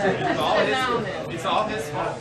It's all his fault.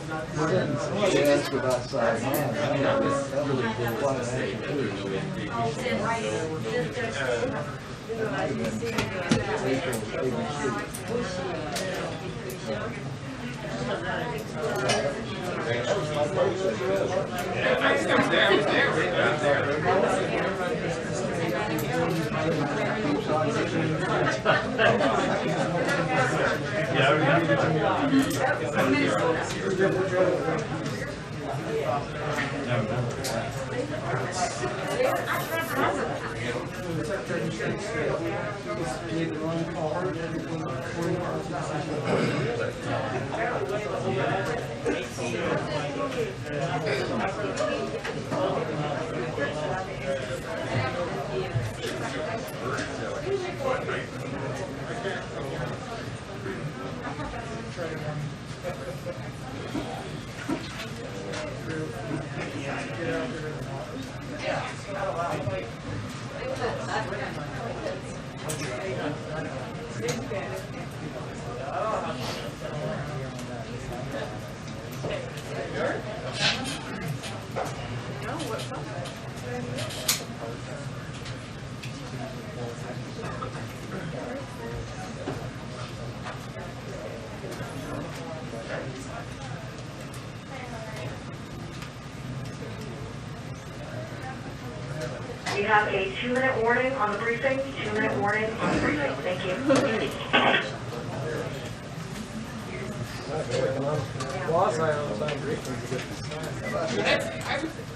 We have a 2-minute warning on the briefing. 2-minute warning on the briefing. Thank you.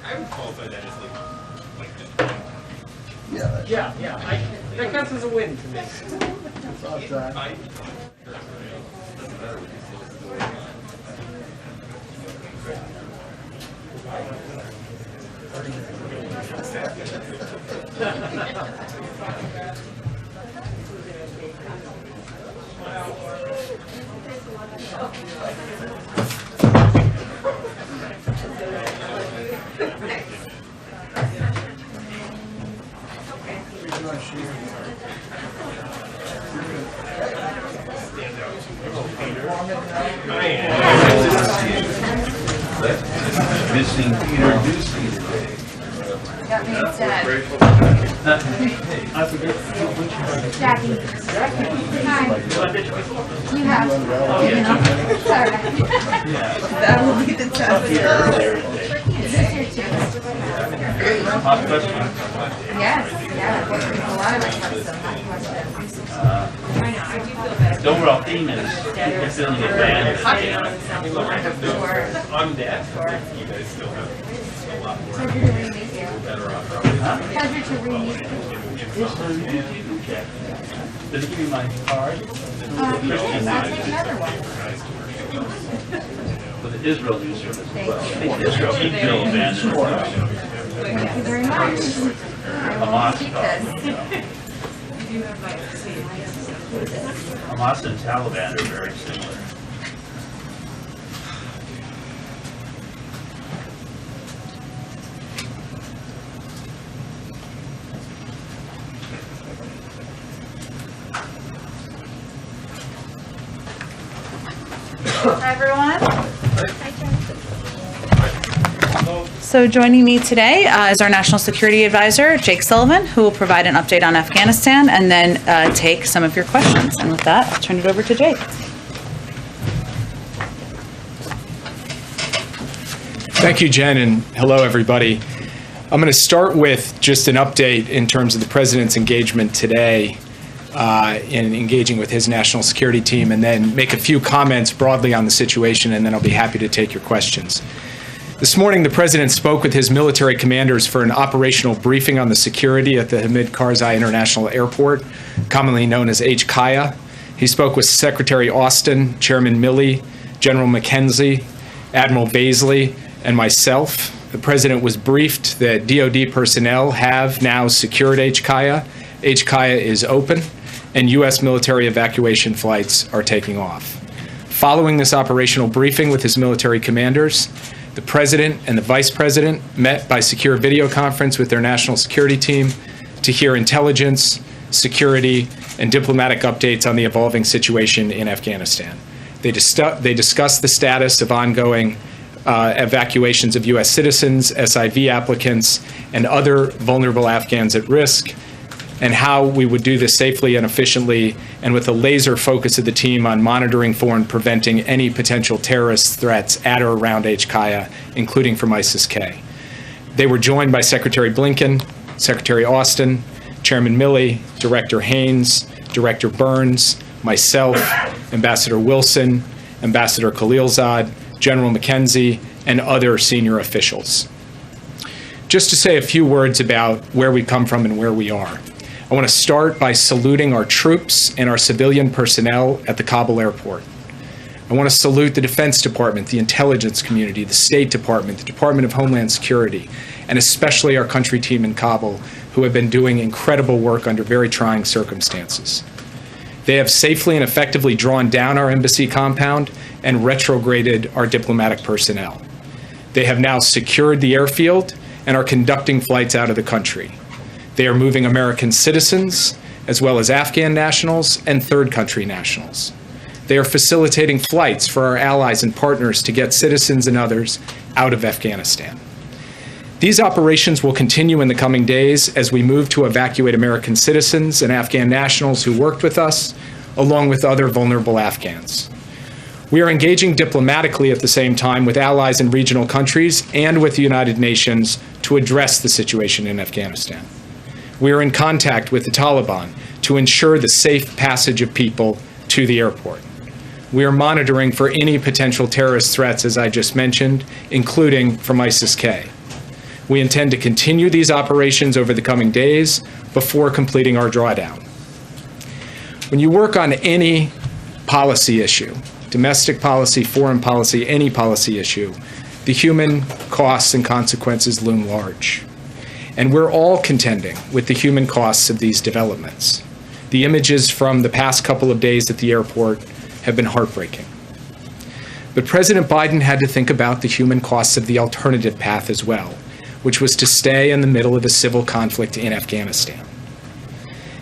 I would qualify that as like That counts as a win to me. Missing Peter Ducey today. That means Dad. Jackie. Hi. You have. Sorry. That will be the test. Is this your too? Hot question. Yes. Yeah. A lot of us have some hot questions. The overall theme is you're feeling advanced. I'm dead. You guys still have a lot more Pleasure to re-meet you. better off. Pleasure to re-meet you. Did he give you my card? I'll take another one. For the Israel News Service as well. I think Thank Israel keep Bill abandoned. Thank you very much. Hamas Keep card. this. Hamas and Taliban are very similar. Hi, everyone. So joining me today is our National Security Advisor, Jake Sullivan, who will provide an update on Afghanistan and then take some of your questions. And with that, I'll turn it over to Jake. Thank you, Jen, and hello, everybody. I'm going to start with just an update in terms of the President's engagement today in engaging with his national security team, and then make a few comments broadly on the situation, and then I'll be happy to take your questions. This morning, the President spoke with his military commanders for an operational briefing on the security at the Hamid Karzai International Airport, commonly known as HKIA. He spoke with Secretary Austin, Chairman Milley, General McKenzie, Admiral Baisley, and myself. The President was briefed that DoD personnel have now secured HKIA. HKIA is open, and U.S. military evacuation flights are taking off. Following this operational briefing with his military commanders, the President and the Vice President met by secure video conference with their national security team to hear intelligence, security, and diplomatic updates on the evolving situation in Afghanistan. They discussed the status of ongoing evacuations of U.S. citizens, SIV applicants, and other vulnerable Afghans at risk, and how we would do this safely and efficiently, and with a laser focus of the team on monitoring for and preventing any potential terrorist threats at or around HKIA, including from ISIS-K. They were joined by Secretary Blinken, Secretary Austin, Chairman Milley, Director Haynes, Director Burns, myself, Ambassador Wilson, Ambassador Khalilzad, General McKenzie, and other senior officials. Just to say a few words about where we come from and where we are. I want to start by saluting our troops and our civilian personnel at the Kabul airport. I want to salute the Defense Department, the intelligence community, the State Department, the Department of Homeland Security, and especially our country team in Kabul, who have been doing incredible work under very trying circumstances. They have safely and effectively drawn down our embassy compound and retrograded our diplomatic personnel. They have now secured the airfield and are conducting flights out of the country. They are moving American citizens, as well as Afghan nationals and third country nationals. They are facilitating flights for our allies and partners to get citizens and others out of Afghanistan. These operations will continue in the coming days as we move to evacuate American citizens and Afghan nationals who worked with us, along with other vulnerable Afghans. We are engaging diplomatically at the same time with allies in regional countries and with the United Nations to address the situation in Afghanistan. We are in contact with the Taliban to ensure the safe passage of people to the airport. We are monitoring for any potential terrorist threats, as I just mentioned, including from ISIS-K. We intend to continue these operations over the coming days before completing our drawdown. When you work on any policy issue, domestic policy, foreign policy, any policy issue, the human costs and consequences loom large. And we're all contending with the human costs of these developments. The images from the past couple of days at the airport have been heartbreaking. But President Biden had to think about the human costs of the alternative path as well, which was to stay in the middle of a civil conflict in Afghanistan.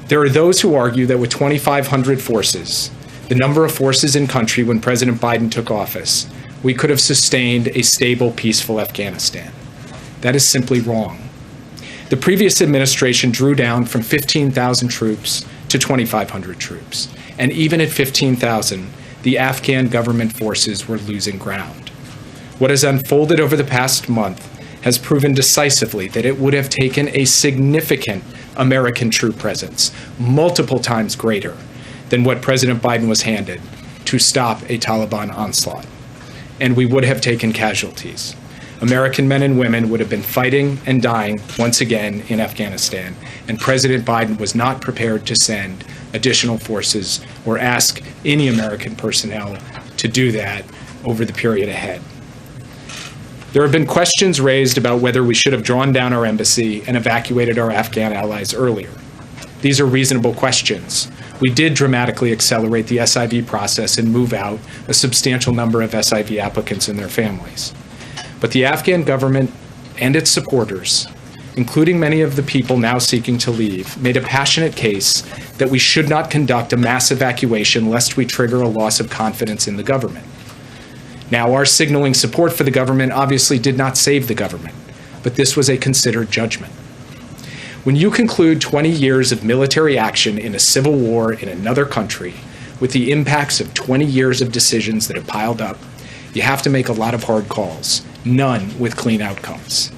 There are those who argue that with 2,500 forces, the number of forces in country when President Biden took office, we could have sustained a stable, peaceful Afghanistan. That is simply wrong. The previous administration drew down from 15,000 troops to 2,500 troops. And even at 15,000, the Afghan government forces were losing ground. What has unfolded over the past month has proven decisively that it would have taken a significant American troop presence, multiple times greater than what President Biden was handed, to stop a Taliban onslaught. And we would have taken casualties. American men and women would have been fighting and dying once again in Afghanistan, and President Biden was not prepared to send additional forces or ask any American personnel to do that over the period ahead. There have been questions raised about whether we should have drawn down our embassy and evacuated our Afghan allies earlier. These are reasonable questions. We did dramatically accelerate the SIV process and move out a substantial number of SIV applicants and their families. But the Afghan government and its supporters, including many of the people now seeking to leave, made a passionate case that we should not conduct a mass evacuation lest we trigger a loss of confidence in the government. Now, our signaling support for the government obviously did not save the government, but this was a considered judgment. When you conclude 20 years of military action in a civil war in another country, with the impacts of 20 years of decisions that have piled up, you have to make a lot of hard calls, none with clean outcomes.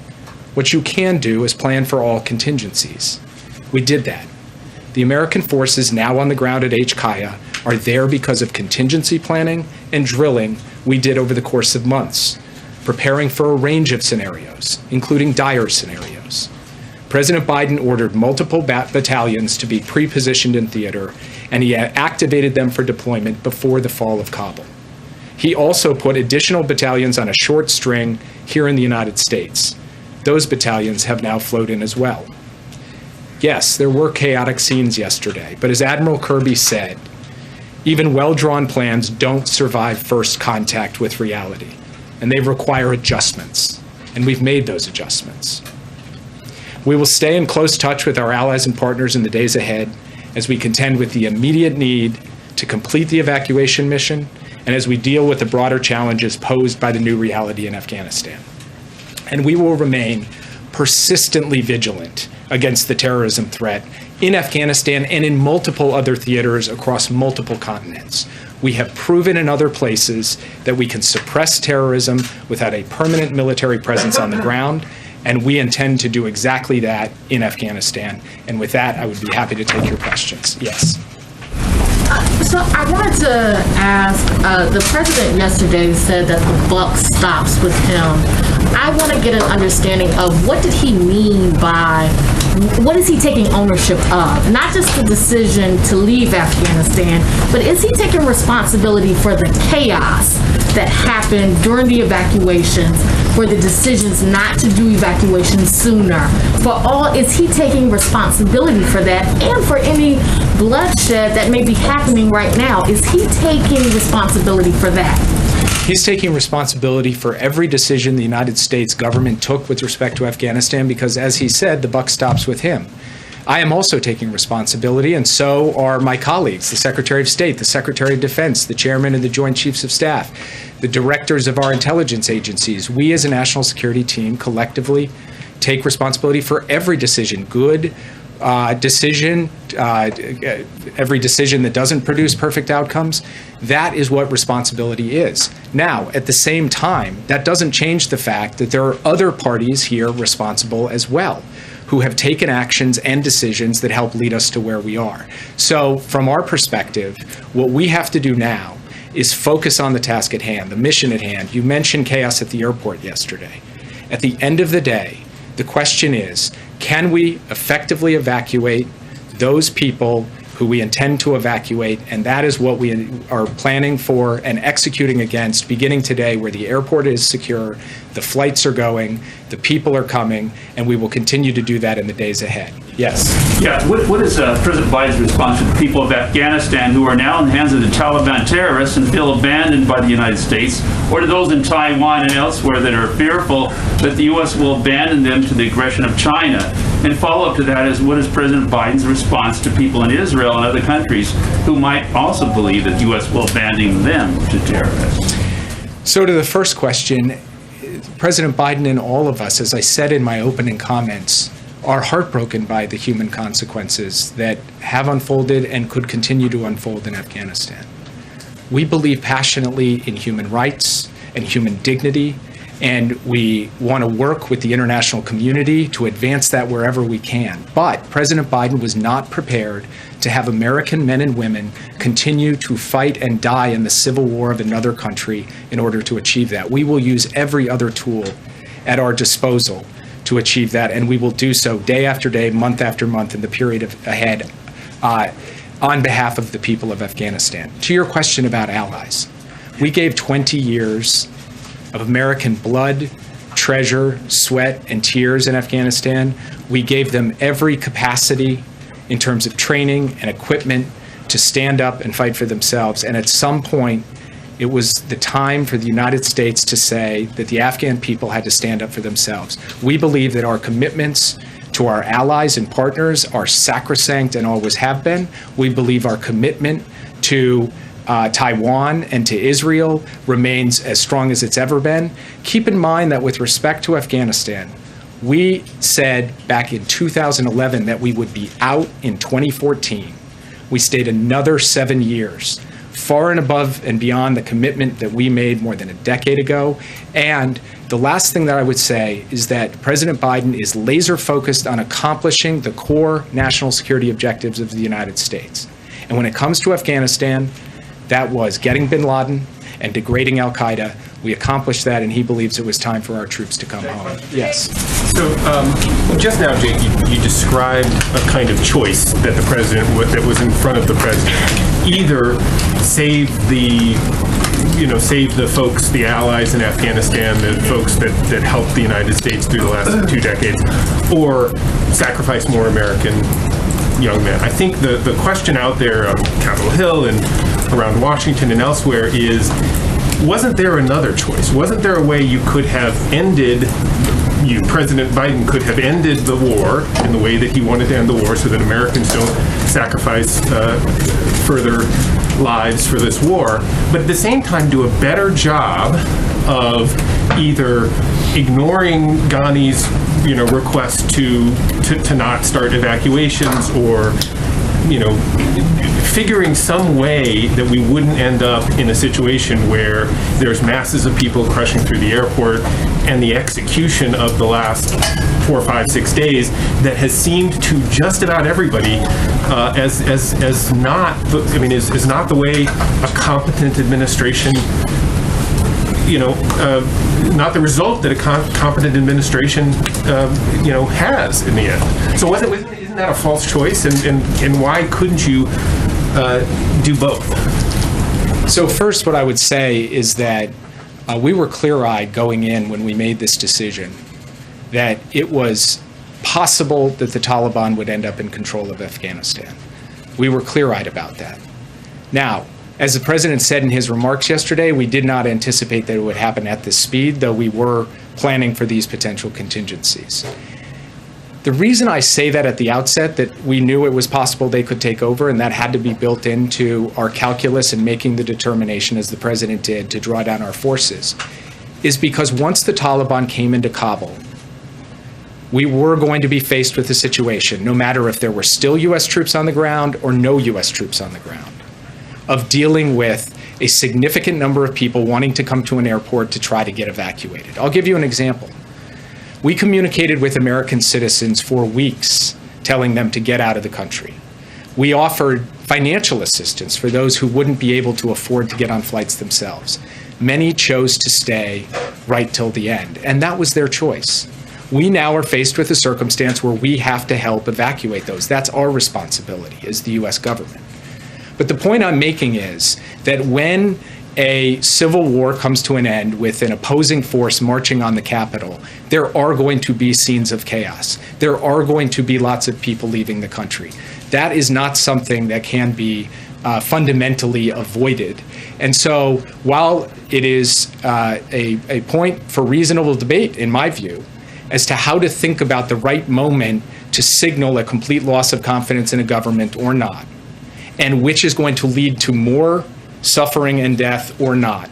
What you can do is plan for all contingencies. We did that. The American forces now on the ground at HKIA are there because of contingency planning and drilling we did over the course of months, preparing for a range of scenarios, including dire scenarios. President Biden ordered multiple battalions to be pre-positioned in theater, and he activated them for deployment before the fall of Kabul. He also put additional battalions on a short string here in the United States. Those battalions have now flowed in as well. Yes, there were chaotic scenes yesterday, but as Admiral Kirby said, even well-drawn plans don't survive first contact with reality, and they require adjustments, and we've made those adjustments. We will stay in close touch with our allies and partners in the days ahead as we contend with the immediate need to complete the evacuation mission and as we deal with the broader challenges posed by the new reality in Afghanistan. And we will remain persistently vigilant against the terrorism threat in Afghanistan and in multiple other theaters across multiple continents. We have proven in other places that we can suppress terrorism without a permanent military presence on the ground, and we intend to do exactly that in Afghanistan. And with that, I would be happy to take your questions. Yes. So I wanted to ask, the president yesterday said that the buck stops with him. I want to get an understanding of what did he mean by, what is he taking ownership of? Not just the decision to leave Afghanistan, but is he taking responsibility for the chaos that happened during the evacuations, for the decisions not to do evacuations sooner? Is he taking responsibility for that, and for any bloodshed that may be happening right now? Is he taking responsibility for that? He's taking responsibility for every decision the United States government took with respect to Afghanistan because, as he said, the buck stops with him. I am also taking responsibility, and so are my colleagues, the Secretary of State, the Secretary of Defense, the Chairman of the Joint Chiefs of Staff, the directors of our intelligence agencies. We as a national security team collectively take responsibility for every decision, good decision, every decision that doesn't produce perfect outcomes. That is what responsibility is. Now, at the same time, that doesn't change the fact that there are other parties here responsible as well, who have taken actions and decisions that help lead us to where we are. So from our perspective, what we have to do now is focus on the task at hand, the mission at hand. You mentioned chaos at the airport yesterday. At the end of the day, the question is, can we effectively evacuate those people who we intend to evacuate? And that is what we are planning for and executing against beginning today, where the airport is secure, the flights are going, the people are coming, and we will continue to do that in the days ahead. Yes. Yeah, what is President Biden's response to the people of Afghanistan who are now in the hands of the Taliban terrorists and feel abandoned by the United States, or to those in Taiwan and elsewhere that are fearful that the U.S. will abandon them to the aggression of China? And follow-up to that is, what is President Biden's response to people in Israel and other countries who might also believe that the U.S. will abandon them to terrorists? So to the first question, President Biden and all of us, as I said in my opening comments, are heartbroken by the human consequences that have unfolded and could continue to unfold in Afghanistan. We believe passionately in human rights and human dignity, and we want to work with the international community to advance that wherever we can. But President Biden was not prepared to have American men and women continue to fight and die in the civil war of another country in order to achieve that. We will use every other tool at our disposal to achieve that, and we will do so day after day, month after month in the period ahead on behalf of the people of Afghanistan. To your question about allies, we gave 20 years of American blood, treasure, sweat, and tears in Afghanistan. We gave them every capacity in terms of training and equipment to stand up and fight for themselves. And at some point, it was the time for the United States to say that the Afghan people had to stand up for themselves. We believe that our commitments to our allies and partners are sacrosanct and always have been. We believe our commitment to Taiwan and to Israel remains as strong as it's ever been. Keep in mind that with respect to Afghanistan, we said back in 2011 that we would be out in 2014. We stayed another 7 years, far and above and beyond the commitment that we made more than a decade ago. And the last thing that I would say is that President Biden is laser focused on accomplishing the core national security objectives of the United States. And when it comes to Afghanistan, that was getting bin Laden and degrading al-Qaeda. We accomplished that, and he believes it was time for our troops to come home. Yes. So just now, Jake, you described a kind of choice that the president, that was in front of the president. Either save the folks, the allies in Afghanistan, the folks that helped the United States through the last 2 decades, or sacrifice more American young men. I think the question out there on Capitol Hill and around Washington and elsewhere is, wasn't there another choice? Wasn't there a way you could have ended President Biden could have ended the war in the way that he wanted to end the war so that Americans don't sacrifice further lives for this war, but at the same time do a better job of either ignoring Ghani's request to not start evacuations, or figuring some way that we wouldn't end up in a situation where there's masses of people crushing through the airport, and the execution of the last 4, 5, 6 days that has seemed to just about everybody as not is not the way a competent administration, not the result that a competent administration has in the end. So isn't that a false choice, and why couldn't you do both? So first, what I would say is that we were clear-eyed going in when we made this decision that it was possible that the Taliban would end up in control of Afghanistan. We were clear-eyed about that. Now, as the president said in his remarks yesterday, we did not anticipate that it would happen at this speed, though we were planning for these potential contingencies. The reason I say that at the outset, that we knew it was possible they could take over, and that had to be built into our calculus in making the determination, as the president did, to draw down our forces, is because once the Taliban came into Kabul, we were going to be faced with a situation, no matter if there were still U.S. troops on the ground or no U.S. troops on the ground, of dealing with a significant number of people wanting to come to an airport to try to get evacuated. I'll give you an example. We communicated with American citizens for weeks, telling them to get out of the country. We offered financial assistance for those who wouldn't be able to afford to get on flights themselves. Many chose to stay right till the end, and that was their choice. We now are faced with a circumstance where we have to help evacuate those. That's our responsibility as the U.S. government. But the point I'm making is that when a civil war comes to an end with an opposing force marching on the Capitol, there are going to be scenes of chaos. There are going to be lots of people leaving the country. That is not something that can be fundamentally avoided. And so while it is a point for reasonable debate, in my view, as to how to think about the right moment to signal a complete loss of confidence in a government or not, and which is going to lead to more suffering and death or not.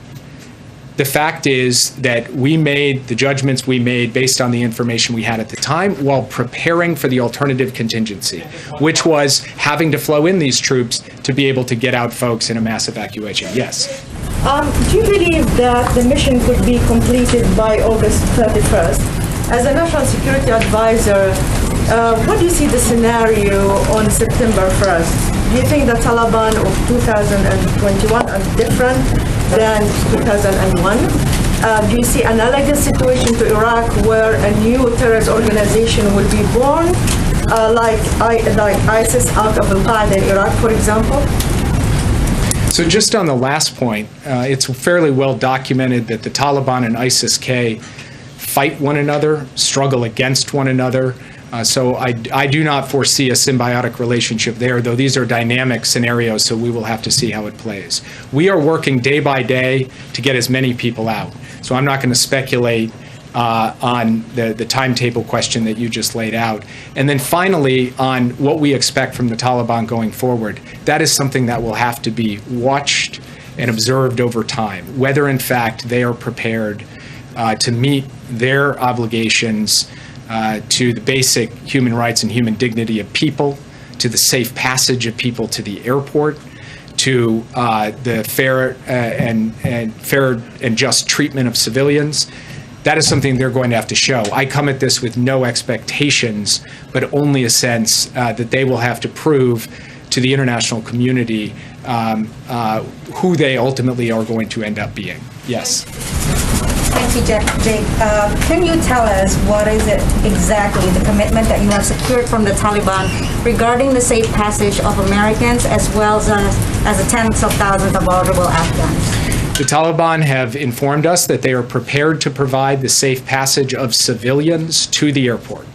The fact is that we made the judgments we made based on the information we had at the time while preparing for the alternative contingency, which was having to flow in these troops to be able to get out folks in a mass evacuation. Yes? Do you believe that the mission could be completed by August 31st? As a national security advisor, what do you see the scenario on September 1st? Do you think the Taliban of 2021 are different than 2001? Do you see analogous situation to Iraq where a new terrorist organization will be born, like ISIS out of Al-Qaeda in Iraq, for example? So just on the last point, it's fairly well documented that the Taliban and ISIS-K fight one another, struggle against one another. So I do not foresee a symbiotic relationship there, though these are dynamic scenarios, so we will have to see how it plays. We are working day by day to get as many people out. So I'm not going to speculate on the timetable question that you just laid out. And then finally, on what we expect from the Taliban going forward, that is something that will have to be watched and observed over time, whether in fact they are prepared to meet their obligations to the basic human rights and human dignity of people, to the safe passage of people to the airport, to the fair and just treatment of civilians. That is something they're going to have to show. I come at this with no expectations, but only a sense that they will have to prove to the international community who they ultimately are going to end up being. Yes. Thank you, Jake. Can you tell us what is it exactly, the commitment that you have secured from the Taliban regarding the safe passage of Americans as well as the tens of thousands of vulnerable Afghans? The Taliban have informed us that they are prepared to provide the safe passage of civilians to the airport,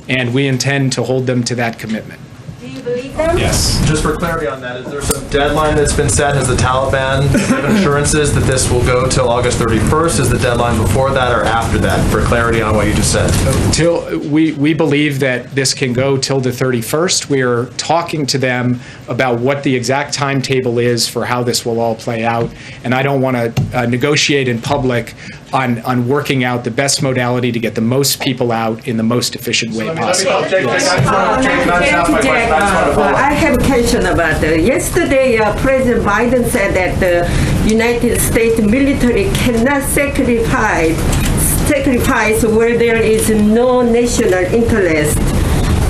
and we intend to hold them to that commitment. Do you believe them? Yes. Just for clarity on that, is there some deadline that's been set? Has the Taliban given assurances that this will go till August 31st? Is the deadline before that or after that? For clarity on what you just said. We believe that this can go till the 31st. We are talking to them about what the exact timetable is for how this will all play out, and I don't want to negotiate in public on working out the best modality to get the most people out in the most efficient way possible. I have a question about yesterday. President Biden said that the United States military cannot sacrifice where there is no national interest.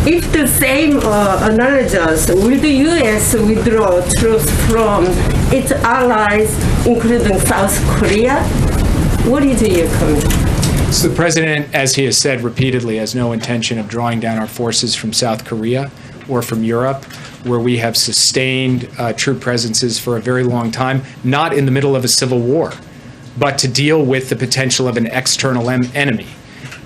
If the same analogous, will the U.S. withdraw troops from its allies, including South Korea? What is your comment? So the president, as he has said repeatedly, has no intention of drawing down our forces from South Korea or from Europe, where we have sustained troop presences for a very long time, not in the middle of a civil war, but to deal with the potential of an external enemy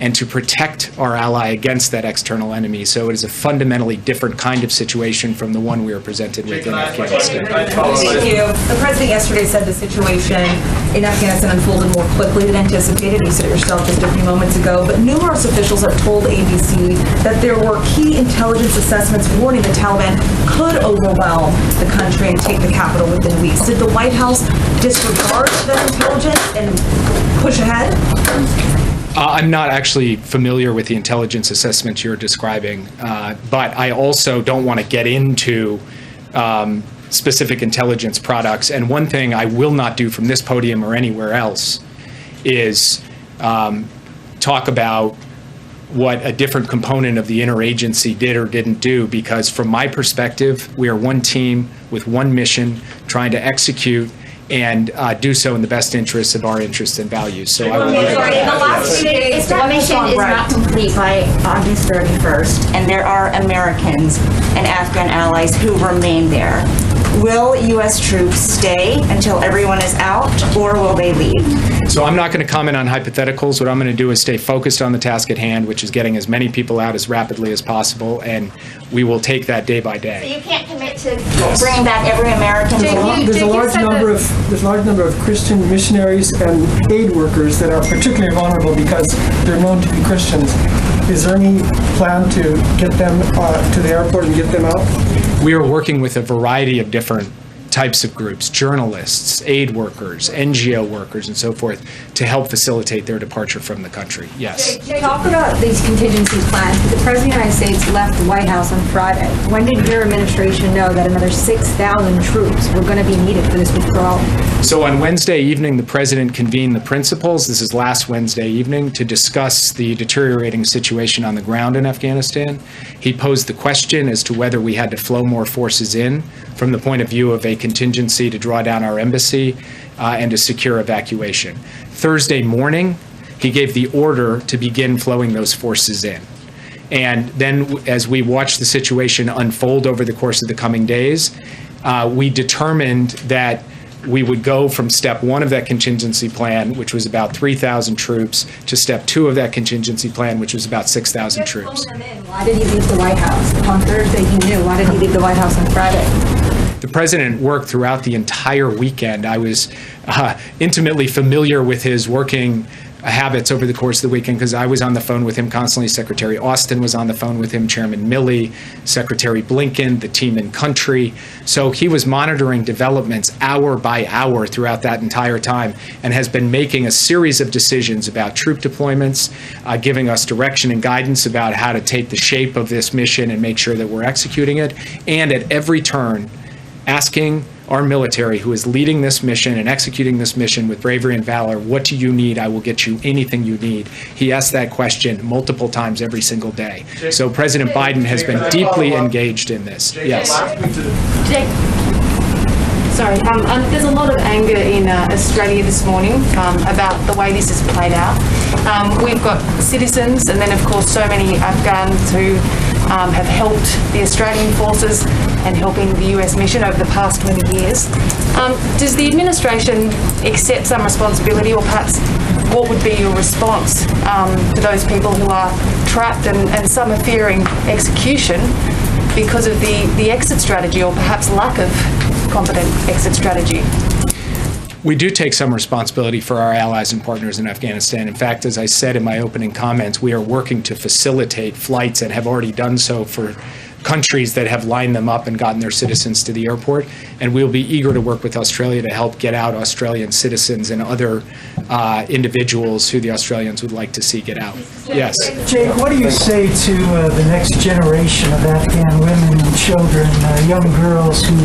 and to protect our ally against that external enemy. So it is a fundamentally different kind of situation from the one we are presented with in Afghanistan. Thank you. The president yesterday said the situation in Afghanistan unfolded more quickly than anticipated. You said it yourself just a few moments ago. But numerous officials have told ABC that there were key intelligence assessments warning the Taliban could overwhelm the country and take the capital within weeks. Did the White House disregard that intelligence and push ahead? I'm not actually familiar with the intelligence assessments you're describing, but I also don't want to get into specific intelligence products. And one thing I will not do from this podium or anywhere else is talk about what a different component of the interagency did or didn't do, because from my perspective, we are one team with one mission trying to execute and do so in the best interests of our interests and values. So I will leave it at that. If that mission is not complete by August 31st, and there are Americans and Afghan allies who remain there, will U.S. troops stay until everyone is out, or will they leave? So I'm not going to comment on hypotheticals. What I'm going to do is stay focused on the task at hand, which is getting as many people out as rapidly as possible, and we will take that day by So day. you can't commit to bringing back every American. There's a large number of Christian missionaries and aid workers that are particularly vulnerable because they're known to be Christians. Is there any plan to get them to the airport and get them out? We are working with a variety of different types of groups, journalists, aid workers, NGO workers, and so forth, to help facilitate their departure from the country. Yes. Talk about these contingency plans. The President of the United States left the White House on Friday. When did your administration know that another 6,000 troops were going to be needed for this withdrawal? So on Wednesday evening, the president convened the principals, this is last Wednesday evening, to discuss the deteriorating situation on the ground in Afghanistan. He posed the question as to whether we had to flow more forces in from the point of view of a contingency to draw down our embassy and to secure evacuation. Thursday morning, he gave the order to begin flowing those forces in. And then as we watched the situation unfold over the course of the coming days, we determined that we would go from step one of that contingency plan, which was about 3,000 troops, to step two of that contingency plan, which was about 6,000 troops. Why did he leave the White House? On Thursday he knew. Why did he leave the White House on Friday? The president worked throughout the entire weekend. I was intimately familiar with his working habits over the course of the weekend because I was on the phone with him constantly. Secretary Austin was on the phone with him, Chairman Milley, Secretary Blinken, the team in country. So he was monitoring developments hour by hour throughout that entire time and has been making a series of decisions about troop deployments, giving us direction and guidance about how to take the shape of this mission and make sure that we're executing it. And at every turn, asking our military, who is leading this mission and executing this mission with bravery and valor, what do you need? I will get you anything you need. He asked that question multiple times every single day. So President Biden has been deeply engaged in this. Yes. Sorry, there's a lot of anger in Australia this morning about the way this has played out. We've got citizens and then of course so many Afghans who have helped the Australian forces and helping the US mission over the past 20 years. Does the administration accept some responsibility, or perhaps what would be your response to those people who are trapped and some are fearing execution because of the exit strategy, or perhaps lack of competent exit strategy? We do take some responsibility for our allies and partners in Afghanistan. In fact, as I said in my opening comments, we are working to facilitate flights and have already done so for countries that have lined them up and gotten their citizens to the airport. And we'll be eager to work with Australia to help get out Australian citizens and other individuals who the Australians would like to see get out. Yes. Jake, what do you say to the next generation of Afghan women and children, young girls who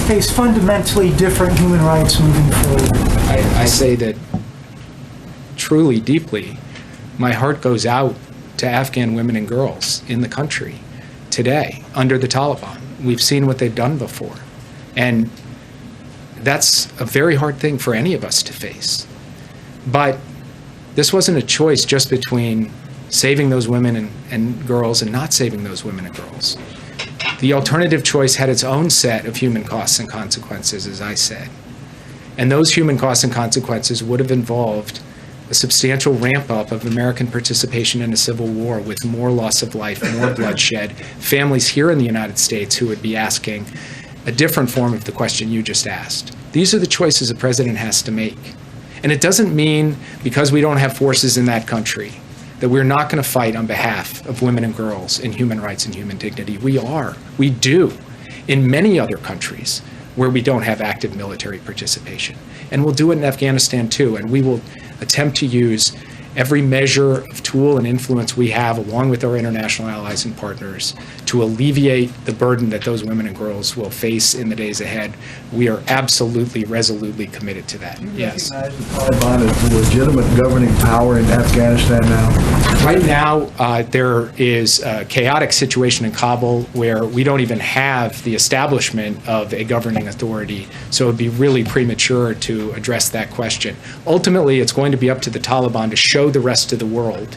face fundamentally different human rights moving forward? I say that truly, deeply, my heart goes out to Afghan women and girls in the country today under the Taliban. We've seen what they've done before. And that's a very hard thing for any of us to face. But this wasn't a choice just between saving those women and girls and not saving those women and girls. The alternative choice had its own set of human costs and consequences, as I said. And those human costs and consequences would have involved a substantial ramp up of American participation in a civil war with more loss of life, more bloodshed, families here in the United States who would be asking a different form of the question you just asked. These are the choices a president has to make. And it doesn't mean because we don't have forces in that country that we're not going to fight on behalf of women and girls and human rights and human dignity. We are. We do. In many other countries where we don't have active military participation. And we'll do it in Afghanistan too. And we will attempt to use every measure of tool and influence we have, along with our international allies and partners, to alleviate the burden that those women and girls will face in the days ahead. We are absolutely, resolutely committed to that. Yes. Do you recognize the Taliban as the legitimate governing power in Afghanistan now? Right now, there is a chaotic situation in Kabul where we don't even have the establishment of a governing authority, so it would be really premature to address that question. Ultimately, it's going to be up to the Taliban to show the rest of the world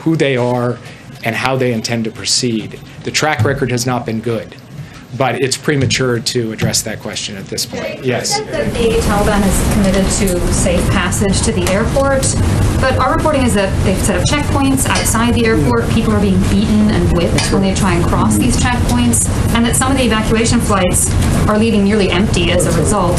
who they are and how they intend to proceed. The track record has not been good, but it's premature to address that question at this point. Yes. You said that the Taliban is committed to safe passage to the airport, but our reporting is that they've set up checkpoints outside the airport. People are being beaten and whipped when they try and cross these checkpoints, and that some of the evacuation flights are leaving nearly empty as a result.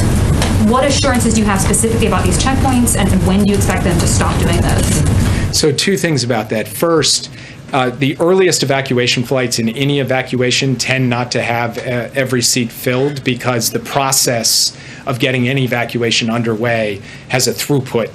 What assurances do you have specifically about these checkpoints, and when do you expect them to stop doing this? So two things about that. First, the earliest evacuation flights in any evacuation tend not to have every seat filled because the process of getting any evacuation underway has a throughput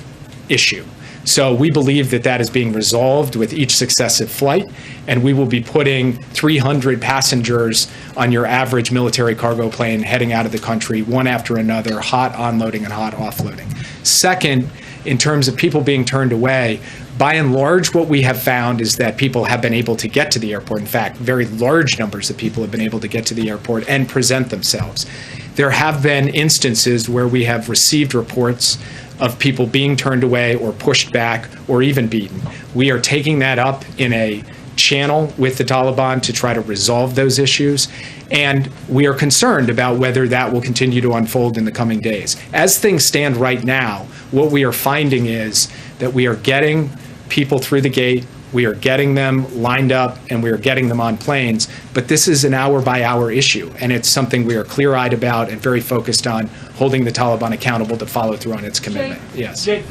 issue. So we believe that that is being resolved with each successive flight, and we will be putting 300 passengers on your average military cargo plane heading out of the country, one after another, hot onloading and hot offloading. Second, in terms of people being turned away, by and large, what we have found is that people have been able to get to the airport. In fact, very large numbers of people have been able to get to the airport and present themselves. There have been instances where we have received reports of people being turned away or pushed back or even beaten. We are taking that up in a channel with the Taliban to try to resolve those issues, and we are concerned about whether that will continue to unfold in the coming days. As things stand right now, what we are finding is that we are getting people through the gate, we are getting them lined up, and we are getting them on planes, but this is an hour-by-hour issue, and it's something we are clear-eyed about and very focused on holding the Taliban accountable to follow through on its commitment. Yes. Jake,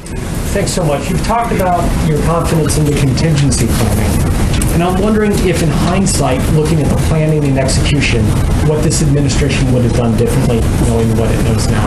thanks so much. You've talked about your confidence in the contingency planning. And I'm wondering if, in hindsight, looking at the planning and execution, what this administration would have done differently, knowing what it knows now.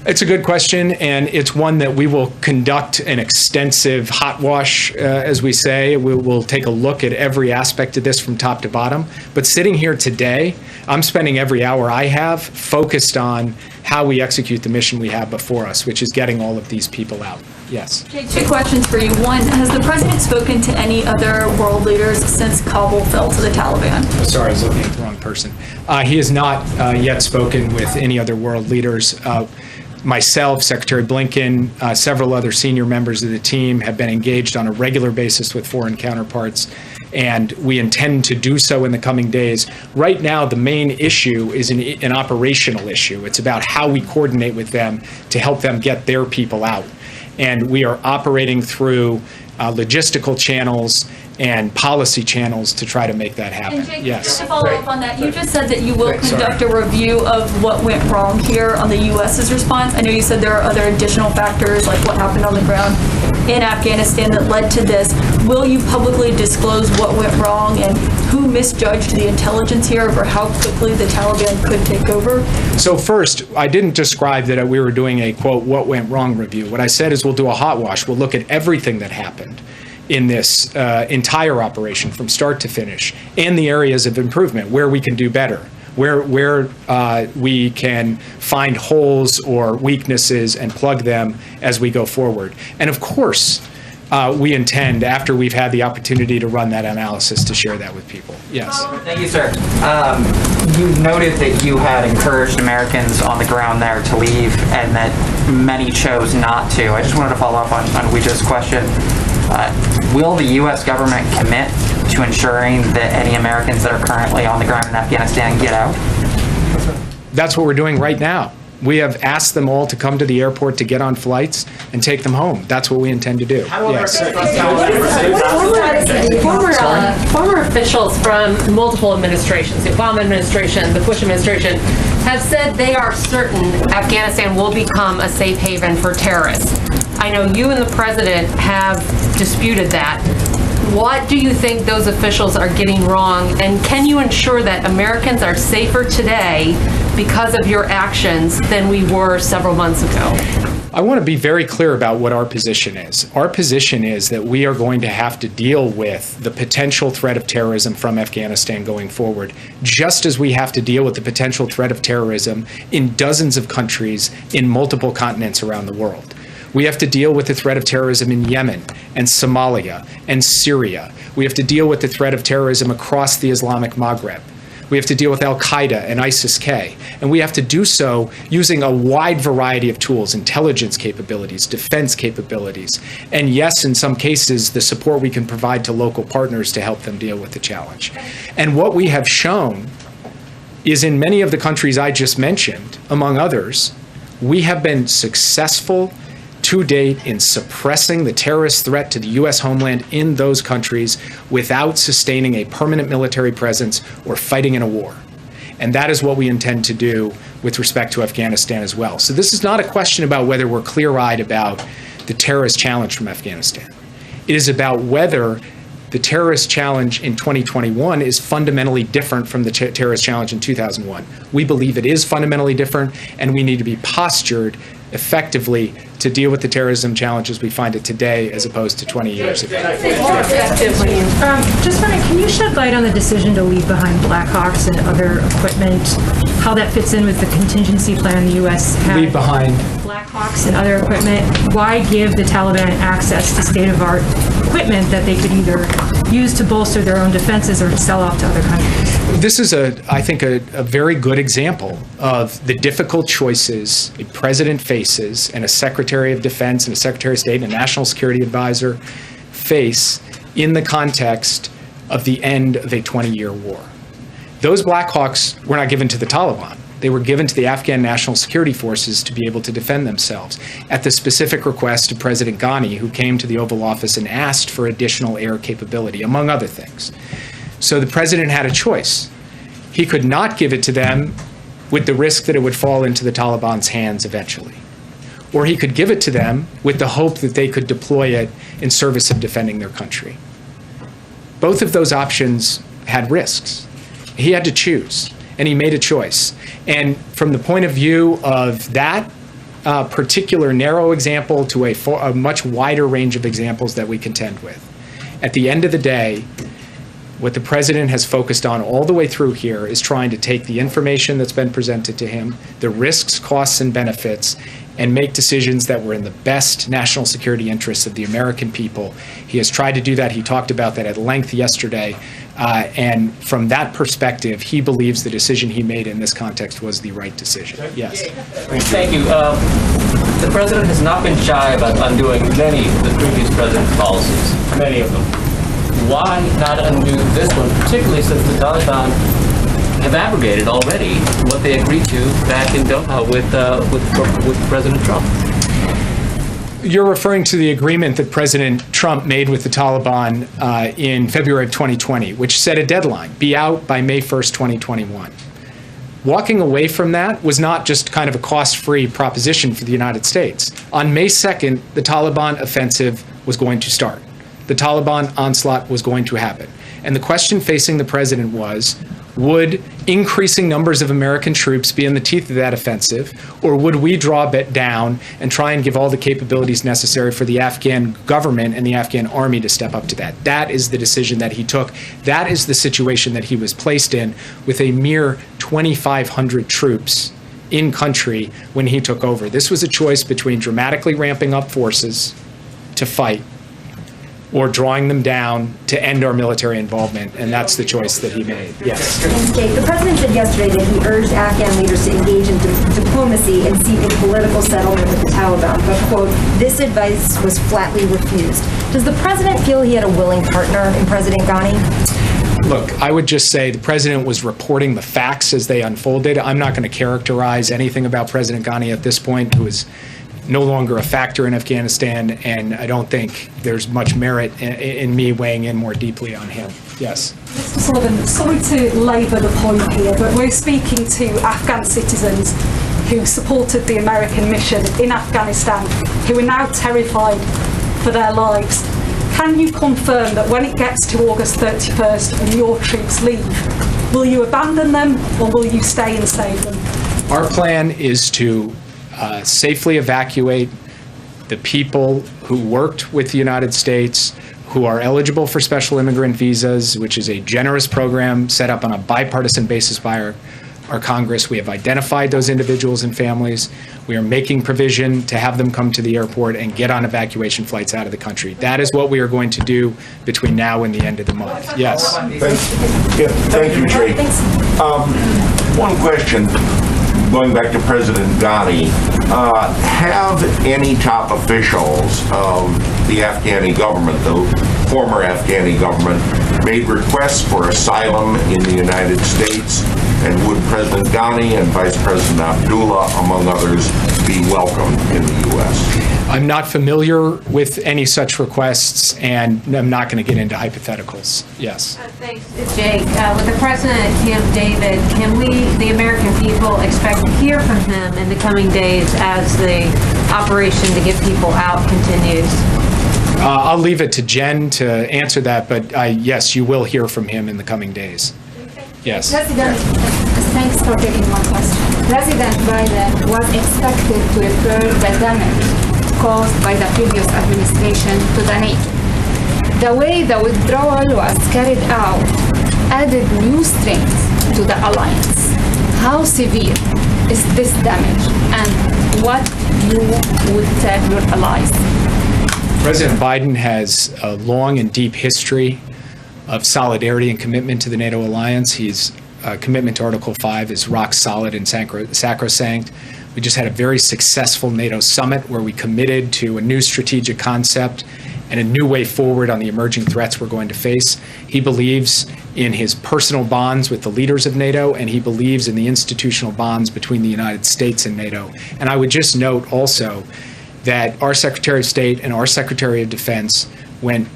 It's a good question, and it's one that we will conduct an extensive hot wash, as we say. We'll take a look at every aspect of this from top to bottom. But sitting here today, I'm spending every hour I have focused on how we execute the mission we have before us, which is getting all of these people out. Yes. Okay, two questions for you. One, has the president spoken to any other world leaders since Kabul fell to the Taliban? Sorry, I was looking at the wrong person. He has not yet spoken with any other world leaders. Myself, Secretary Blinken, several other senior members of the team have been engaged on a regular basis with foreign counterparts, and we intend to do so in the coming days. Right now, the main issue is an operational issue. It's about how we coordinate with them to help them get their people out. And we are operating through logistical channels and policy channels to try to make that happen. And Jake, Yes. just to follow up on that, you just said that you will conduct a review of what went wrong here on the U.S.'s response. I know you said there are other additional factors, like what happened on the ground in Afghanistan that led to this. Will you publicly disclose what went wrong and who misjudged the intelligence here or how quickly the Taliban could take over? So first, I didn't describe that we were doing a, quote, what went wrong review. What I said is we'll do a hot wash. We'll look at everything that happened in this entire operation from start to finish and the areas of improvement where we can do better, where we can find holes or weaknesses and plug them as we go forward. And of course, we intend, after we've had the opportunity to run that analysis, to share that with people. Yes. Thank you, sir. You noted that you had encouraged Americans on the ground there to leave and that many chose not to. I just wanted to follow up on Weeja's question. Will the U.S. government commit to ensuring that any Americans that are currently on the ground in Afghanistan get out? That's what we're doing right now. We have asked them all to come to the airport to get on flights and take them home. That's what we intend to do. Yes. Former officials from multiple administrations, the Obama administration, the Bush administration, have said they are certain Afghanistan will become a safe haven for terrorists. I know you and the president have disputed that. What do you think those officials are getting wrong, and can you ensure that Americans are safer today because of your actions than we were several months ago? I want to be very clear about what our position is. Our position is that we are going to have to deal with the potential threat of terrorism from Afghanistan going forward, just as we have to deal with the potential threat of terrorism in dozens of countries in multiple continents around the world. We have to deal with the threat of terrorism in Yemen and Somalia and Syria. We have to deal with the threat of terrorism across the Islamic Maghreb. We have to deal with Al-Qaeda and ISIS-K. And we have to do so using a wide variety of tools, intelligence capabilities, defense capabilities, and yes, in some cases, the support we can provide to local partners to help them deal with the challenge. And what we have shown is in many of the countries I just mentioned, among others, we have been successful to date in suppressing the terrorist threat to the U.S. homeland in those countries without sustaining a permanent military presence or fighting in a war. And that is what we intend to do with respect to Afghanistan as well. So this is not a question about whether we're clear-eyed about the terrorist challenge from Afghanistan. It is about whether the terrorist challenge in 2021 is fundamentally different from the terrorist challenge in 2001. We believe it is fundamentally different, and we need to be postured effectively to deal with the terrorism challenges we find it today as opposed to 20 years ago. Just wondering, can you shed light on the decision to leave behind Blackhawks and other equipment, how that fits in with the contingency plan the U.S. had? Leave behind Blackhawks and other equipment. Why give the Taliban access to state-of-the-art equipment that they could either use to bolster their own defenses or sell off to other countries? This is, I think, a very good example of the difficult choices a president faces and a Secretary of Defense and a Secretary of State and a National Security Advisor face in the context of the end of a 20-year war. Those Blackhawks were not given to the Taliban. They were given to the Afghan National Security Forces to be able to defend themselves at the specific request of President Ghani, who came to the Oval Office and asked for additional air capability, among other things. So the president had a choice. He could not give it to them with the risk that it would fall into the Taliban's hands eventually. Or he could give it to them with the hope that they could deploy it in service of defending their country. Both of those options had risks. He had to choose, and he made a choice. And from the point of view of that particular narrow example to a much wider range of examples that we contend with, at the end of the day, what the president has focused on all the way through here is trying to take the information that's been presented to him, the risks, costs, and benefits, and make decisions that were in the best national security interests of the American people. He has tried to do that. He talked about that at length yesterday. And from that perspective, he believes the decision he made in this context was the right decision. Yes. Thank you. The president has not been shy about undoing many of the previous president's policies, many of them. Why not undo this one, particularly since the Taliban have abrogated already what they agreed to back in Doha with President Trump? You're referring to the agreement that President Trump made with the Taliban in February of 2020, which set a deadline, be out by May 1st, 2021. Walking away from that was not just kind of a cost-free proposition for the United States. On May 2nd, the Taliban offensive was going to start. The Taliban onslaught was going to happen. And the question facing the president was, would increasing numbers of American troops be in the teeth of that offensive, or would we draw it down and try and give all the capabilities necessary for the Afghan government and the Afghan army to step up to that? That is the decision that he took. That is the situation that he was placed in with a mere 2,500 troops in country when he took over. This was a choice between dramatically ramping up forces to fight or drawing them down to end our military involvement, and that's the choice that he made. Yes. Jake, the president said yesterday that he urged Afghan leaders to engage in diplomacy and seek a political settlement with the Taliban, but, quote, this advice was flatly refused. Does the president feel he had a willing partner in President Ghani? Look, I would just say the president was reporting the facts as they unfolded. I'm not going to characterize anything about President Ghani at this point, who is no longer a factor in Afghanistan, and I don't think there's much merit in me weighing in more deeply on him. Yes. Mr. Sullivan, sorry to labour the point here, but we're speaking to Afghan citizens who supported the American mission in Afghanistan, who are now terrified for their lives. Can you confirm that when it gets to August 31st and your troops leave, will you abandon them or will you stay and save them? Our plan is to safely evacuate the people who worked with the United States, who are eligible for special immigrant visas, which is a generous program set up on a bipartisan basis by our Congress. We have identified those individuals and families. We are making provision to have them come to the airport and get on evacuation flights out of the country. That is what we are going to do between now and the end of the month. Yes. Thank you, Jake. One question. Going back to President Ghani, have any top officials of the Afghani government, the former Afghani government, made requests for asylum in the United States? And would President Ghani and Vice President Abdullah, among others, be welcomed in the U.S.? I'm not familiar with any such requests, and I'm not going to get into hypotheticals. Yes. Thanks, Jake. With the president at Camp David, can we, the American people, expect to hear from him in the coming days as the operation to get people out continues? I'll leave it to Jen to answer that, but yes, you will hear from him in the coming days. Yes. President, thanks for taking my question. President Biden was expected to repair the damage caused by the previous administration to the NATO. The way the withdrawal was carried out added new strength to the alliance. How severe is this damage, and what you would tell your allies? President Biden has a long and deep history of solidarity and commitment to the NATO alliance. His commitment to Article 5 is rock solid and sacrosanct. We just had a very successful NATO summit where we committed to a new strategic concept and a new way forward on the emerging threats we're going to face. He believes in his personal bonds with the leaders of NATO, and he believes in the institutional bonds between the United States and NATO. And I would just note also that our Secretary of State and our Secretary of Defense went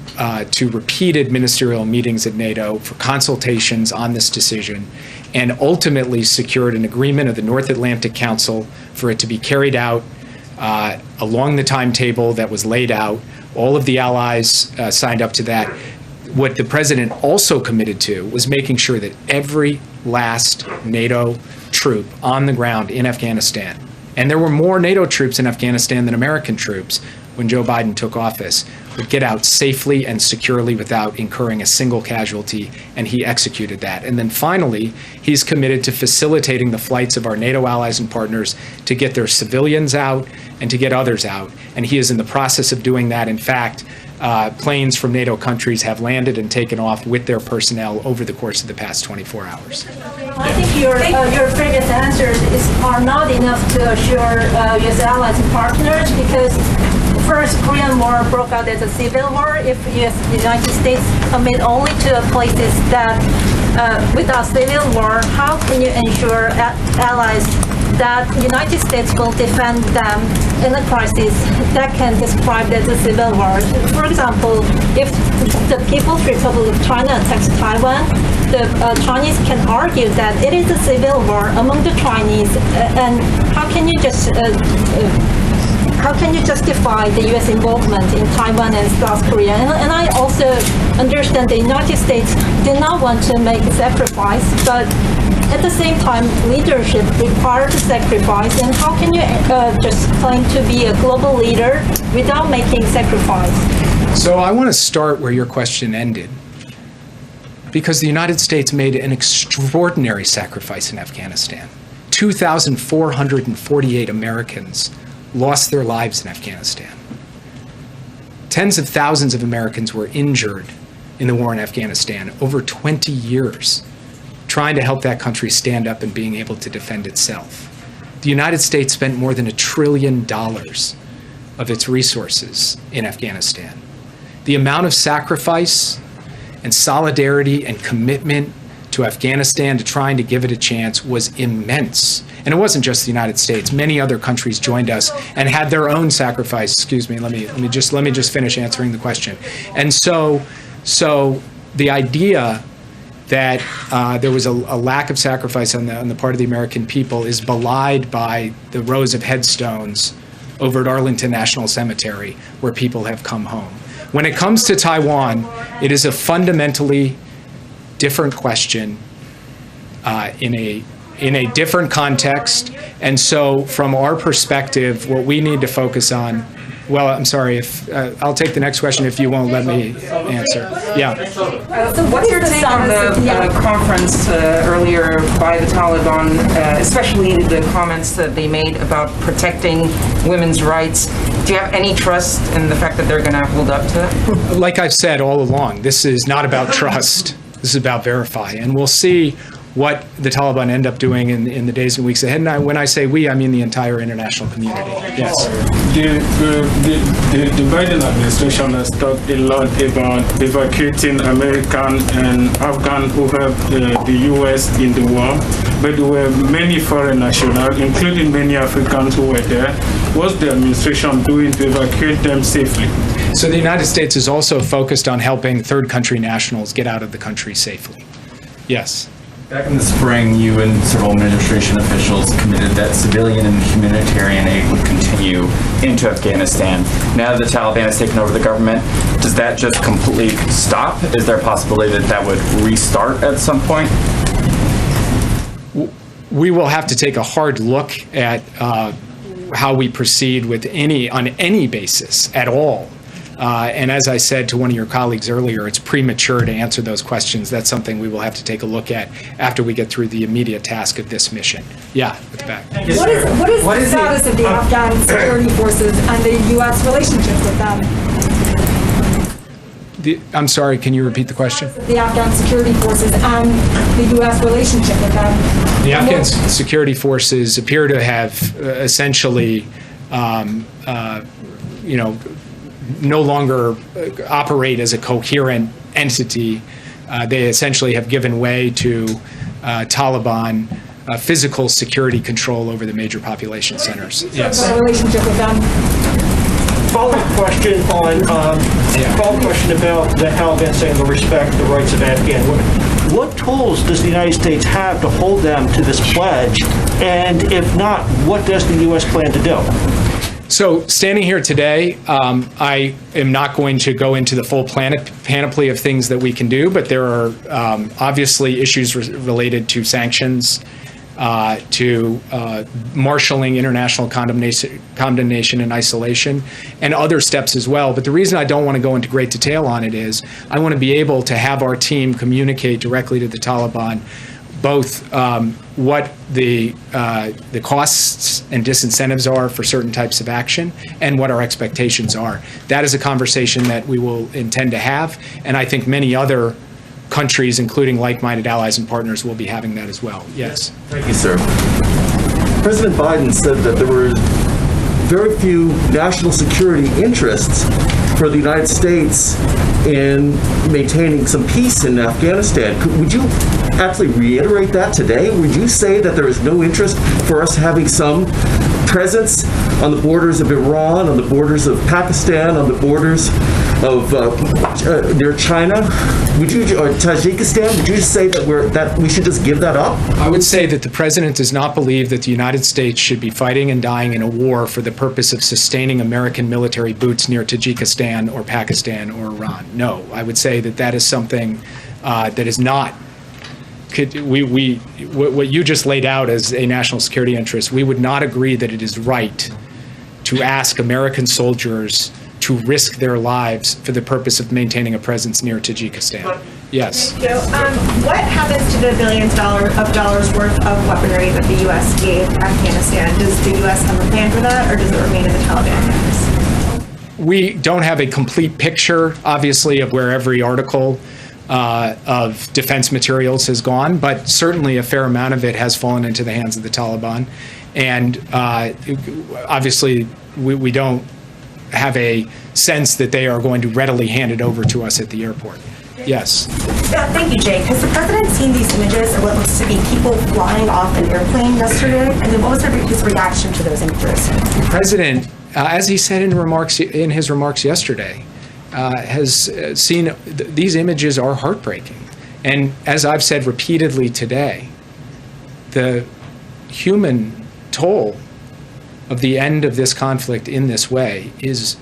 to repeated ministerial meetings at NATO for consultations on this decision, and ultimately secured an agreement of the North Atlantic Council for it to be carried out along the timetable that was laid out. All of the allies signed up to that. What the president also committed to was making sure that every last NATO troop on the ground in Afghanistan, and there were more NATO troops in Afghanistan than American troops when Joe Biden took office, would get out safely and securely without incurring a single casualty, and he executed that. And then finally, he's committed to facilitating the flights of our NATO allies and partners to get their civilians out and to get others out. And he is in the process of doing that. In fact, planes from NATO countries have landed and taken off with their personnel over the course of the past 24 hours. I think your previous answers are not enough to assure U.S. allies and partners, because first Korean War broke out as a civil war. If the United States commit only to places that without civil war, how can you ensure allies that United States will defend them in a crisis that can describe as a civil war. For example, if the People's Republic of China attacks Taiwan, the Chinese can argue that it is a civil war among the Chinese, and how can you justify the U.S. involvement in Taiwan and South Korea? And I also understand the United States did not want to make a sacrifice, but at the same time, leadership requires a sacrifice. And how can you just claim to be a global leader without making sacrifice? So I want to start where your question ended, because the United States made an extraordinary sacrifice in Afghanistan. 2,448 Americans lost their lives in Afghanistan. Tens of thousands of Americans were injured in the war in Afghanistan over 20 years, trying to help that country stand up and being able to defend itself. The United States spent more than $1 trillion of its resources in Afghanistan. The amount of sacrifice and solidarity and commitment to Afghanistan, to trying to give it a chance, was immense. And it wasn't just the United States. Many other countries joined us and had their own sacrifice. Excuse me, let me just finish answering the question. And so the idea that there was a lack of sacrifice on the part of the American people is belied by the rows of headstones over at Arlington National Cemetery, where people have come home. When it comes to Taiwan, it is a fundamentally different question in a different context. And so from our perspective, what we need to focus on, well, I'm sorry, if I'll take the next question if you won't let me answer. Yeah. So what's your take on the conference earlier by the Taliban, especially the comments that they made about protecting women's rights? Do you have any trust in the fact that they're going to hold up to that? Like I've said all along, this is not about trust. This is about verify. And we'll see what the Taliban end up doing in the days and weeks ahead. And when I say we, I mean the entire international community. Yes. The Biden administration has talked a lot about evacuating American and Afghan who helped the U.S. in the war, but there were many foreign nationals, including many Africans who were there. What's the administration doing to evacuate them safely? So the United States is also focused on helping third country nationals get out of the country safely. Yes. Back in the spring, you and several administration officials committed that civilian and humanitarian aid would continue into Afghanistan. Now that the Taliban has taken over the government, does that just completely stop? Is there a possibility that that would restart at some point? We will have to take a hard look at how we proceed with on any basis at all. And as I said to one of your colleagues earlier, it's premature to answer those questions. That's something we will have to take a look at after we get through the immediate task of this mission. Yeah, at the back. What is the status of the Afghan security forces and the U.S. relationship with them? I'm sorry, can you repeat the question? The Afghan security forces and the U.S. relationship with them. The Afghan security forces appear to have essentially, no longer operate as a coherent entity. They essentially have given way to Taliban physical security control over the major population centers. Yes. Relationship with them. Follow-up question on follow-up question about the Taliban saying they'll respect the rights of Afghan women. What tools does the United States have to hold them to this pledge? And if not, what does the U.S. plan to do? So standing here today, I am not going to go into the full panoply of things that we can do, but there are obviously issues related to sanctions, to marshaling international condemnation and isolation, and other steps as well. But the reason I don't want to go into great detail on it is I want to be able to have our team communicate directly to the Taliban both what the costs and disincentives are for certain types of action and what our expectations are. That is a conversation that we will intend to have, and I think many other countries, including like-minded allies and partners, will be having that as well. Yes. Thank you, sir. President Biden said that there were very few national security interests for the United States in maintaining some peace in Afghanistan. Would you actually reiterate that today? Would you say that there is no interest for us having some presence on the borders of Iran, on the borders of Pakistan, on the borders of near China? Would you, or Tajikistan? Would you just say that we should just give that up? I would say that the president does not believe that the United States should be fighting and dying in a war for the purpose of sustaining American military boots near Tajikistan or Pakistan or Iran. No, I would say that that is something that is not. What you just laid out as a national security interest, we would not agree that it is right to ask American soldiers to risk their lives for the purpose of maintaining a presence near Tajikistan. Yes. Thank you. What happens to the billions of dollars worth of weaponry that the U.S. gave Afghanistan? Does the U.S. have a plan for that, or does it remain in the Taliban hands? We don't have a complete picture, obviously, of where every article of defense materials has gone, but certainly a fair amount of it has fallen into the hands of the Taliban. And obviously, we don't have a sense that they are going to readily hand it over to us at the airport. Yes. Thank you, Jake. Has the president seen these images of what looks to be people flying off an airplane yesterday? And then what was his reaction to those images? The president, as he said in his remarks yesterday, has seen these images are heartbreaking. And as I've said repeatedly today, the human toll of the end of this conflict in this way is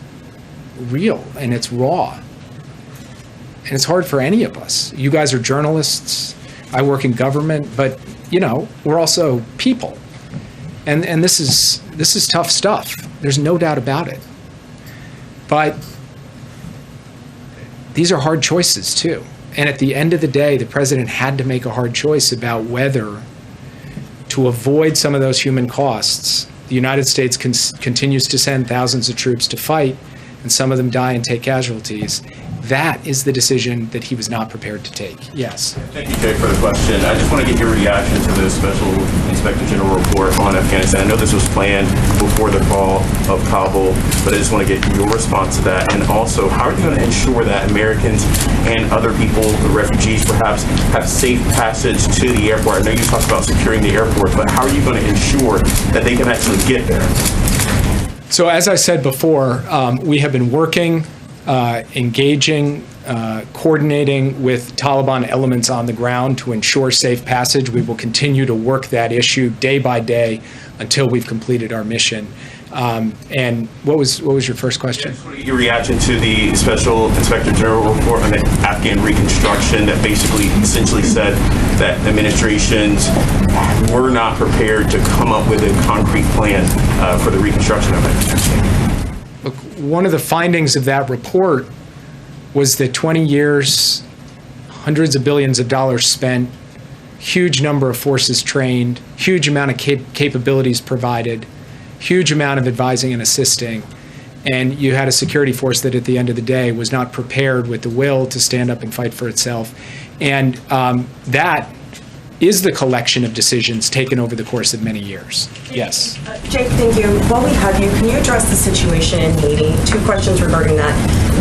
real and it's raw. And it's hard for any of us. You guys are journalists. I work in government, but we're also people. And this is tough stuff. There's no doubt about it. But these are hard choices too. And at the end of the day, the president had to make a hard choice about whether to avoid some of those human costs. The United States continues to send thousands of troops to fight, and some of them die and take casualties. That is the decision that he was not prepared to take. Yes. Thank you, Jay, for the question. I just want to get your reaction to the Special Inspector General report on Afghanistan. I know this was planned before the fall of Kabul, but I just want to get your response to that. And also, how are you going to ensure that Americans and other people, refugees perhaps, have safe passage to the airport? I know you talked about securing the airport, but how are you going to ensure that they can actually get there? So as I said before, we have been working, engaging, coordinating with Taliban elements on the ground to ensure safe passage. We will continue to work that issue day by day until we've completed our mission. And what was your first question? Your reaction to the Special Inspector General report on the Afghan reconstruction that basically essentially said that administrations were not prepared to come up with a concrete plan for the reconstruction of Afghanistan. Look, one of the findings of that report was that 20 years, hundreds of billions of dollars spent, huge number of forces trained, huge amount of capabilities provided, huge amount of advising and assisting, and you had a security force that at the end of the day was not prepared with the will to stand up and fight for itself. And that is the collection of decisions taken over the course of many years. Yes. Jake, thank you. While we have you, can you address the situation in Haiti? 2 questions regarding that.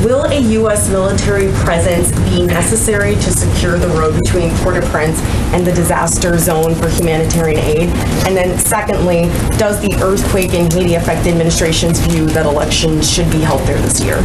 Will a U.S. military presence be necessary to secure the road between Port-au-Prince and the disaster zone for humanitarian aid? And then secondly, does the earthquake in Haiti affect the administration's view that elections should be held there this year?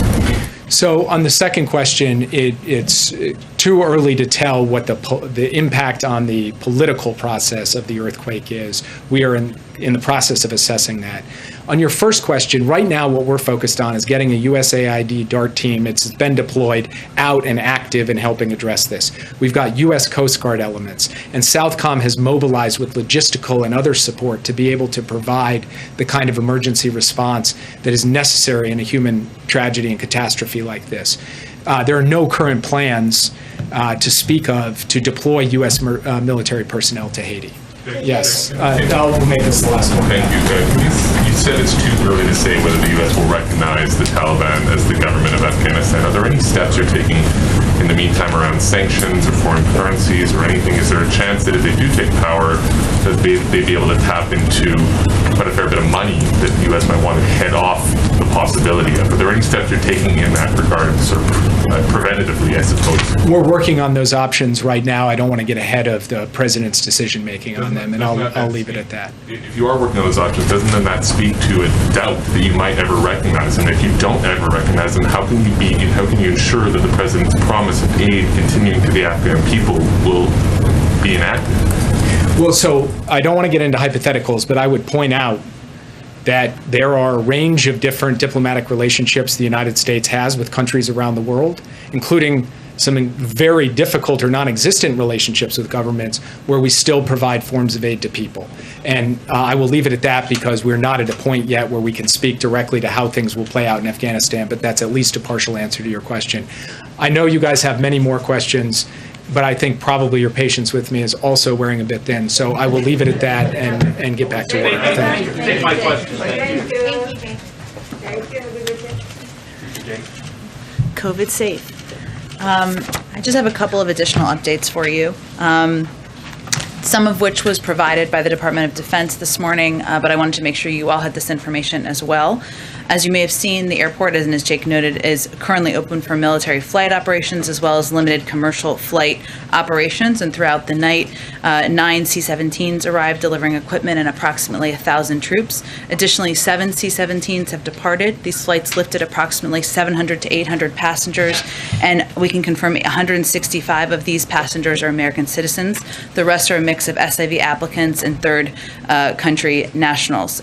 So on the second question, it's too early to tell what the impact on the political process of the earthquake is. We are in the process of assessing that. On your first question, right now what we're focused on is getting a USAID DART team. It's been deployed out and active in helping address this. We've got U.S. Coast Guard elements, and Southcom has mobilized with logistical and other support to be able to provide the kind of emergency response that is necessary in a human tragedy and catastrophe like this. There are no current plans to speak of to deploy U.S. military personnel to Haiti. Yes. I'll make this the last one. Thank you. You said it's too early to say whether the U.S. will recognize the Taliban as the government of Afghanistan. Are there any steps you're taking in the meantime around sanctions or foreign currencies or anything? Is there a chance that if they do take power, that they'd be able to tap into quite a fair bit of money that the U.S. might want to head off the possibility of? Are there any steps you're taking in that regard, sort of preventatively, I suppose? We're working on those options right now. I don't want to get ahead of the president's decision-making on them, and I'll leave it at that. If you are working on those options, doesn't then that speak to a doubt that you might ever recognize them? If you don't ever recognize them, how can you ensure that the president's promise of aid continuing to the Afghan people will be enacted? Well, so I don't want to get into hypotheticals, but I would point out that there are a range of different diplomatic relationships the United States has with countries around the world, including some very difficult or non-existent relationships with governments where we still provide forms of aid to people. And I will leave it at that because we're not at a point yet where we can speak directly to how things will play out in Afghanistan, but that's at least a partial answer to your question. I know you guys have many more questions, but I think probably your patience with me is also wearing a bit thin. So I will leave it at that and get back to work. Thank you. Take my questions. Thank you. COVID safe. I just have a couple of additional updates for you. Some of which was provided by the Department of Defense this morning, but I wanted to make sure you all had this information as well. As you may have seen, the airport, and as Jake noted, is currently open for military flight operations as well as limited commercial flight operations. And throughout the night, 9 C-17s arrived delivering equipment and approximately 1,000 troops. Additionally, 7 C-17s have departed. These flights lifted approximately 700 to 800 passengers, and we can confirm 165 of these passengers are American citizens. The rest are a mix of SIV applicants and third country nationals.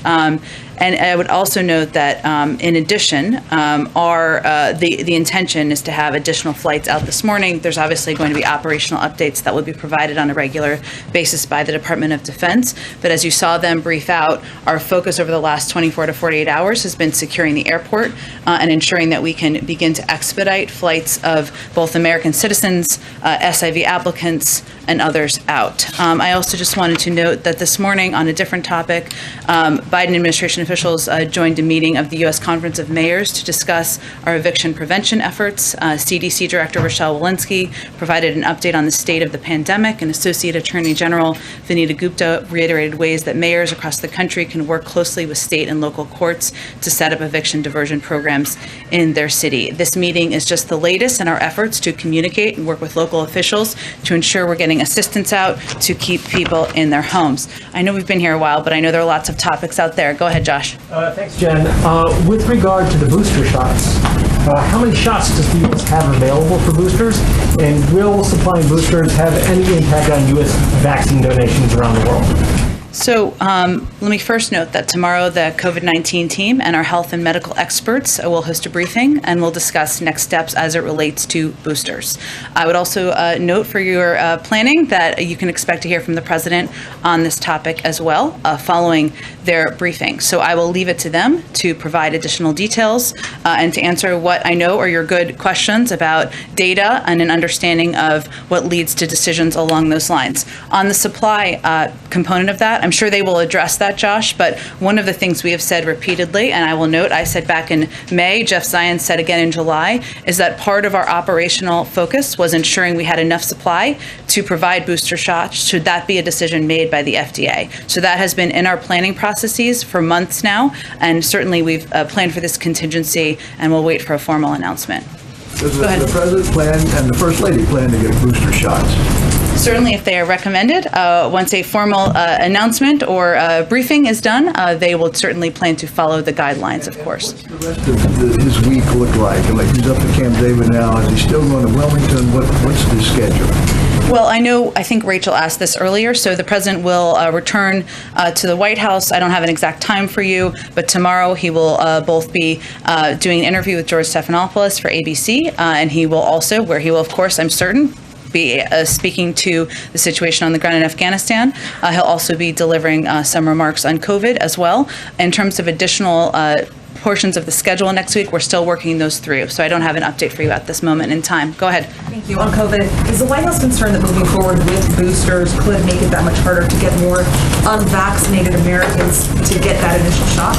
And I would also note that in addition, the intention is to have additional flights out this morning. There's obviously going to be operational updates that will be provided on a regular basis by the Department of Defense. But as you saw them brief out, our focus over the last 24 to 48 hours has been securing the airport and ensuring that we can begin to expedite flights of both American citizens, SIV applicants, and others out. I also just wanted to note that this morning on a different topic, Biden administration officials joined a meeting of the U.S. Conference of Mayors to discuss our eviction prevention efforts. CDC Director Rochelle Walensky provided an update on the state of the pandemic, and Associate Attorney General Vinita Gupta reiterated ways that mayors across the country can work closely with state and local courts to set up eviction diversion programs in their city. This meeting is just the latest in our efforts to communicate and work with local officials to ensure we're getting assistance out to keep people in their homes. I know we've been here a while, but I know there are lots of topics out there. Go ahead, Josh. Thanks, Jen. With regard to the booster shots, how many shots does the U.S. have available for boosters? And will supplying boosters have any impact on U.S. vaccine donations around the world? So let me first note that tomorrow the COVID-19 team and our health and medical experts will host a briefing and we'll discuss next steps as it relates to boosters. I would also note for your planning that you can expect to hear from the president on this topic as well following their briefing. So I will leave it to them to provide additional details and to answer what I know are your good questions about data and an understanding of what leads to decisions along those lines. On the supply component of that, I'm sure they will address that, Josh, but one of the things we have said repeatedly, and I will note, I said back in May, Jeff Zients said again in July, is that part of our operational focus was ensuring we had enough supply to provide booster shots should that be a decision made by the FDA. So that has been in our planning processes for months now, and certainly we've planned for this contingency, and we'll wait for a formal announcement. Does the President plan and the First Lady plan to get booster shots? Certainly, if they are recommended, once a formal announcement or briefing is done, they will certainly plan to follow the guidelines, of course. What's the rest of his week look like? Like he's up at Camp David now. Is he still going to Wilmington? What's the schedule? Well, I think Rachel asked this earlier, so the president will return to the White House. I don't have an exact time for you, but tomorrow he will both be doing an interview with George Stephanopoulos for ABC, and he will also, of course, I'm certain, be speaking to the situation on the ground in Afghanistan. He'll also be delivering some remarks on COVID as well. In terms of additional portions of the schedule next week, we're still working those through, so I don't have an update for you at this moment in time. Go ahead. Thank you. On COVID, is the White House concerned that moving forward with boosters could make it that much harder to get more unvaccinated Americans to get that initial shot?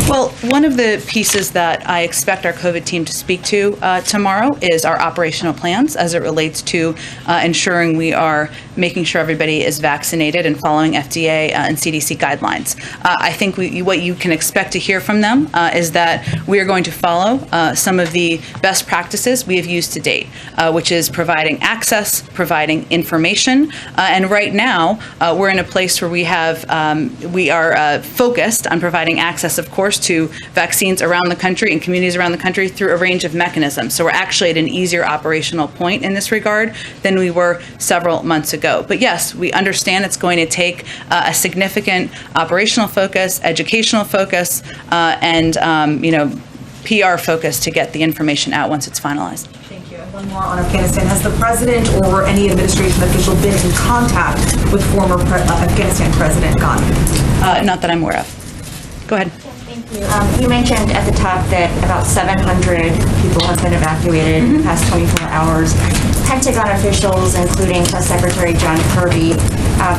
Well, one of the pieces that I expect our COVID team to speak to tomorrow is our operational plans as it relates to ensuring we are making sure everybody is vaccinated and following FDA and CDC guidelines. I think what you can expect to hear from them is that we are going to follow some of the best practices we have used to date, which is providing access, providing information, and right now we're in a place where we are focused on providing access, of course, to vaccines around the country and communities around the country through a range of mechanisms. So we're actually at an easier operational point in this regard than we were several months ago. But yes, we understand it's going to take a significant operational focus, educational focus, and PR focus to get the information out once it's finalized. Thank you. And one more on Afghanistan. Has the president or any administration official been in contact with former Afghanistan President Ghani? Not that I'm aware of. Go ahead. You mentioned at the top that about 700 people have been evacuated in the past 24 hours. Pentagon officials, including Press Secretary John Kirby,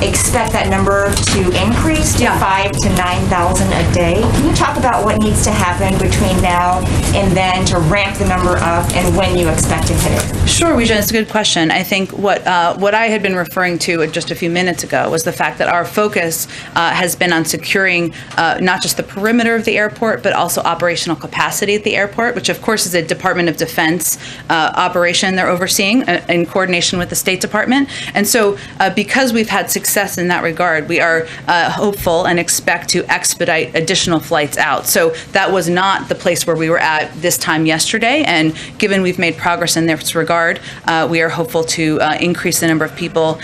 expect that number to increase to 5,000 to 9,000 a day. Can you talk about what needs to happen between now and then to ramp the number up and when you expect to hit it? Sure, Wijan, it's a good question. I think what I had been referring to just a few minutes ago was the fact that our focus has been on securing not just the perimeter of the airport, but also operational capacity at the airport, which of course is a Department of Defense operation they're overseeing in coordination with the State Department. And so because we've had success in that regard, we are hopeful and expect to expedite additional flights out. So that was not the place where we were at this time yesterday. And given we've made progress in this regard, we are hopeful to increase the number of people,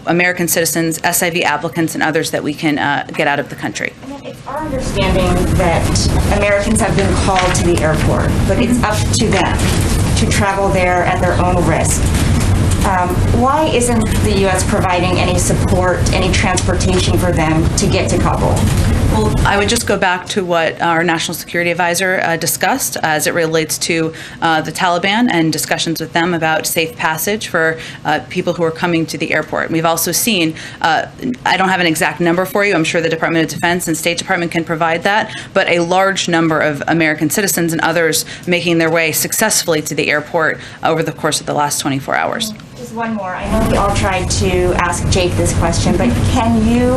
American citizens, SIV applicants, and others that we can get out of the country. It's our understanding that Americans have been called to the airport, but it's up to them to travel there at their own risk. Why isn't the U.S. providing any support, any transportation for them to get to Kabul? Well, I would just go back to what our National Security Advisor discussed as it relates to the Taliban and discussions with them about safe passage for people who are coming to the airport. We've also seen, I don't have an exact number for you, I'm sure the Department of Defense and State Department can provide that, but a large number of American citizens and others making their way successfully to the airport over the course of the last 24 hours. Just one more. I know we all tried to ask Jake this question, but can you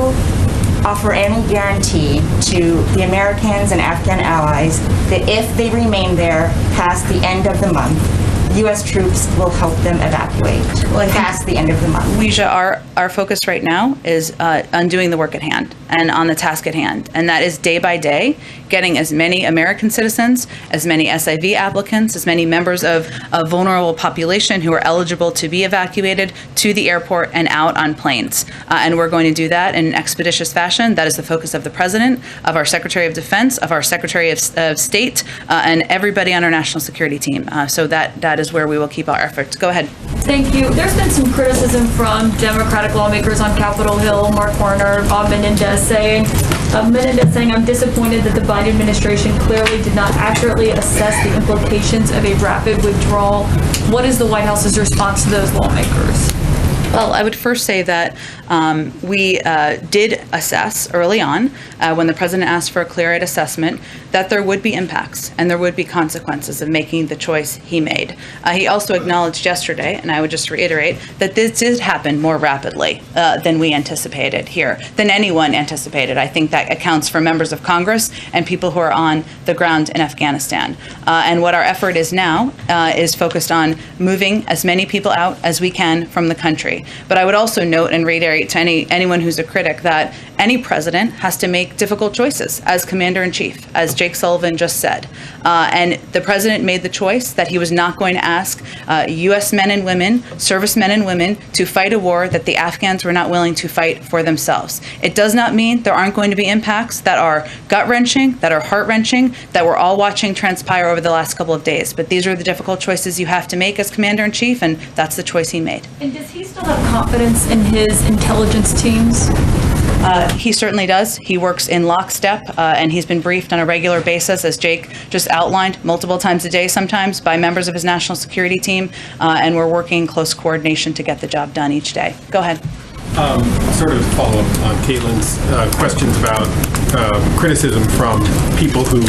offer any guarantee to the Americans and Afghan allies that if they remain there past the end of the month, U.S. troops will help them evacuate past the end of the month? Weijia, our focus right now is on doing the work at hand and on the task at hand. And that is day by day, getting as many American citizens, as many SIV applicants, as many members of a vulnerable population who are eligible to be evacuated to the airport and out on planes. And we're going to do that in an expeditious fashion. That is the focus of the President, of our Secretary of Defense, of our Secretary of State, and everybody on our national security team. So that is where we will keep our efforts. Go ahead. Thank you. There's been some criticism from Democratic lawmakers on Capitol Hill, Mark Warner, Bob Menendez saying, I'm disappointed that the Biden administration clearly did not accurately assess the implications of a rapid withdrawal. What is the White House's response to those lawmakers? Well, I would first say that we did assess early on, when the President asked for a clear-eyed assessment, that there would be impacts and there would be consequences of making the choice he made. He also acknowledged yesterday, and I would just reiterate, that this did happen more rapidly than we anticipated here, than anyone anticipated. I think that accounts for members of Congress and people who are on the ground in Afghanistan. And what our effort is now is focused on moving as many people out as we can from the country. But I would also note and reiterate to anyone who's a critic that any president has to make difficult choices as commander-in-chief, as Jake Sullivan just said. And the president made the choice that he was not going to ask U.S. men and women, servicemen and women, to fight a war that the Afghans were not willing to fight for themselves. It does not mean there aren't going to be impacts that are gut-wrenching, that are heart-wrenching, that we're all watching transpire over the last couple of days. But these are the difficult choices you have to make as commander-in-chief, and that's the choice he made. And does he still have confidence in his intelligence teams? He certainly does. He works in lockstep, and he's been briefed on a regular basis, as Jake just outlined, multiple times a day sometimes, by members of his national security team, and we're working in close coordination to get the job done each day. Go ahead. Sort of follow up on Caitlin's questions about criticism from people who